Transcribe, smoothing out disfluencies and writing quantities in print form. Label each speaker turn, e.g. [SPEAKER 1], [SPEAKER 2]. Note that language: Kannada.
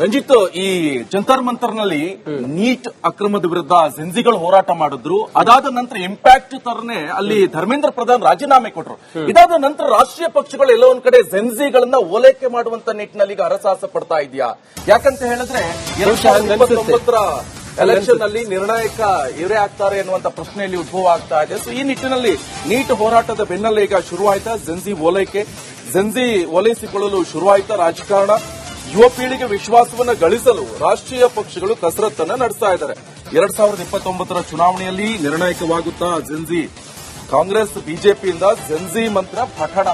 [SPEAKER 1] ರಂಜಿತ್, ಈ ಜಂತರ್ ಮಂತರ್ನಲ್ಲಿ ನೀಟ್ ಅಕ್ರಮದ ವಿರುದ್ಧ ಜೆನ್ಸಿಗಳು ಹೋರಾಟ ಮಾಡಿದ್ರು. ಅದಾದ ನಂತರ ಇಂಪ್ಯಾಕ್ಟ್ ತರನೇ ಅಲ್ಲಿ ಧರ್ಮೇಂದ್ರ ಪ್ರಧಾನ್ ರಾಜೀನಾಮೆ ಕೊಟ್ಟರು. ಇದಾದ ನಂತರ ರಾಷ್ಟ್ರೀಯ ಪಕ್ಷಗಳು ಎಲ್ಲೋ ಒಂದ್ ಕಡೆ ಜೆನ್ಸಿಗಳನ್ನ ಓಲೈಕೆ ಮಾಡುವಂತ ನಿಟ್ಟಿನಲ್ಲಿ ಈಗ ಹರಸಾಹಸ ಪಡ್ತಾ ಇದೆಯಾ? ಯಾಕಂತ ಹೇಳಿದ್ರೆ 2029ರ ಎಲೆಕ್ಷನ್ ನಲ್ಲಿ ನಿರ್ಣಾಯಕ ಇವರೇ ಆಗ್ತಾರೆ ಎನ್ನುವಂತ ಪ್ರಶ್ನೆಯಲ್ಲಿ ಉದ್ಭವ ಆಗ್ತಾ ಇದೆ. ಸೊ ಈ ನಿಟ್ಟಿನಲ್ಲಿ ನೀಟ್ ಹೋರಾಟದ ಬೆನ್ನಲ್ಲೇ ಈಗ ಶುರುವಾಯ್ತಾ ಜೆನ್ಸಿ ಓಲೈಕೆ, ಜೆನ್ಸಿ ಓಲೈಸಿಕೊಳ್ಳಲು ಶುರುವಾಯ್ತಾ ರಾಜಕಾರಣ? ಯುವ ಪೀಳಿಗೆ ವಿಶ್ವಾಸವನ್ನ ಗಳಿಸಲು ರಾಷ್ಟ್ರೀಯ ಪಕ್ಷಗಳು ಕಸರತ್ತನ್ನ ನಡೆಸ್ತಾ ಇದ್ದಾರೆ. 2029ರ ಚುನಾವಣೆಯಲ್ಲಿ ನಿರ್ಣಾಯಕವಾಗುತ್ತಾ ಜೆನ್ಸಿ? ಕಾಂಗ್ರೆಸ್ ಬಿಜೆಪಿಯಿಂದ ಜೆನ್ಸಿ ಮಂತ್ರ ಪಠಣ.